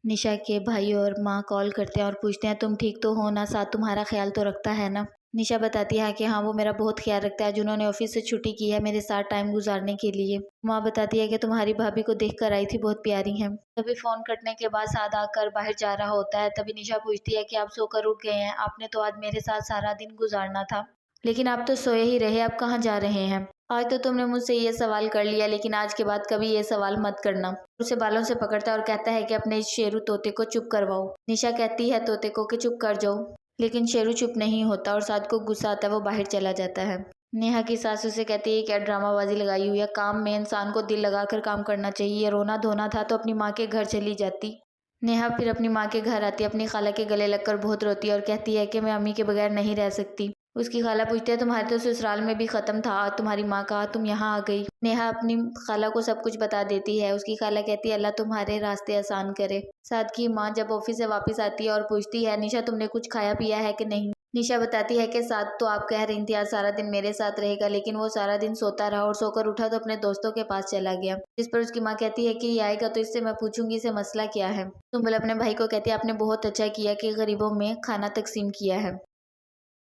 निशा के भाई और माँ कॉल करते हैं और पूछते हैं तुम ठीक तो हो ना, साथ तुम्हारा ख्याल तो रखता है ना। निशा बताती है कि हाँ वो मेरा बहुत ख्याल रखता है, जिन्होंने ऑफिस से छुट्टी की है मेरे साथ टाइम गुजारने के लिए। माँ बताती है कि तुम्हारी भाभी को देख कर आई थी, बहुत प्यारी है। तभी फोन कटने के बाद साद आकर बाहर जा रहा होता है। तभी निशा पूछती है कि आप सोकर उठ गए हैं, आपने तो आज मेरे साथ सारा दिन गुजारना था, लेकिन आप तो सोए ही रहे, आप कहाँ जा रहे हैं। आज तो तुमने मुझसे ये सवाल कर लिया, लेकिन आज के बाद कभी ये सवाल मत करना। उसे बालों से पकड़ता है और कहता है कि अपने इस शेरू तोते को चुप करवाओ। निशा कहती है तोते को कि चुप कर जाओ, लेकिन शेरू चुप नहीं होता और साद को गुस्सा आता है, वो बाहर चला जाता है। नेहा की सास उसे कहती है क्या ड्रामाबाजी लगाई हुई है, काम में इंसान को दिल लगाकर काम करना चाहिए, रोना धोना था तो अपनी माँ के घर चली जाती। नेहा फिर अपनी माँ के घर आती है, अपनी खाला के गले लगकर बहुत रोती है और कहती है कि मैं अम्मी के बगैर नहीं रह सकती। उसकी खाला पूछती है तुम्हारे तो ससुराल में भी खत्म था, तुम्हारी माँ कहा तुम यहाँ आ गई। नेहा अपनी खाला को सब कुछ बता देती है। उसकी खाला कहती है अल्लाह तुम्हारे रास्ते आसान करे। साद की माँ जब ऑफिस से वापस आती है और पूछती है निशा तुमने कुछ खाया पिया है कि नहीं। निशा बताती है कि साद तो आप कह रही थी आज सारा दिन मेरे साथ रहेगा, लेकिन वो सारा दिन सोता रहा और सोकर उठा तो अपने दोस्तों के पास चला गया। जिस पर उसकी माँ कहती है कि ये आएगा तो इससे मैं पूछूंगी इसे मसला क्या है। सुंबल अपने भाई को कहती है आपने बहुत अच्छा किया कि गरीबों में खाना तकसीम किया है,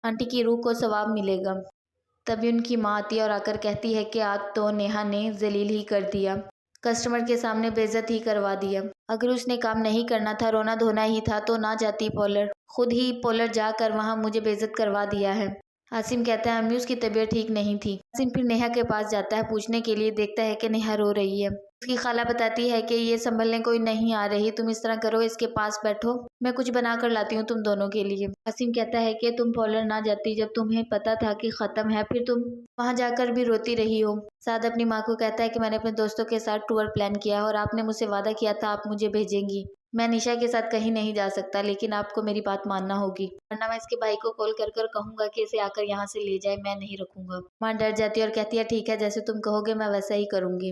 आंटी की रूह को सवाब मिलेगा। तभी उनकी माँ आती है और आकर कहती है कि आज तो नेहा ने जलील ही कर दिया, कस्टमर के सामने बेइज्जत ही करवा दिया। अगर उसने काम नहीं करना था, रोना धोना ही था तो ना जाती पॉलर, खुद ही पॉलर जाकर वहाँ मुझे बेइज्जत करवा दिया है। आसिम कहता है अम्मी उसकी तबीयत ठीक नहीं थी। आसिम फिर नेहा के पास जाता है पूछने के लिए, देखता है कि नेहा रो रही है। उसकी खाला बताती है कि ये संभलने कोई नहीं आ रही, तुम इस तरह करो इसके पास बैठो, मैं कुछ बना कर लाती हूँ तुम दोनों के लिए। आसिम कहता है कि तुम पॉलर ना जाती, जब तुम्हें पता था कि खत्म है फिर तुम वहां जाकर भी रोती रही हो। साद अपनी माँ को कहता है कि मैंने अपने दोस्तों के साथ टूर प्लान किया और आपने मुझसे वादा किया था आप मुझे भेजेंगी। मैं निशा के साथ कहीं नहीं जा सकता, लेकिन आपको मेरी बात मानना होगी, वरना मैं इसके भाई को कॉल कर कर कहूंगा कि इसे आकर यहाँ से ले जाए, मैं नहीं रखूंगा। माँ डर जाती है और कहती है ठीक है जैसे तुम कहोगे मैं वैसा ही करूंगी।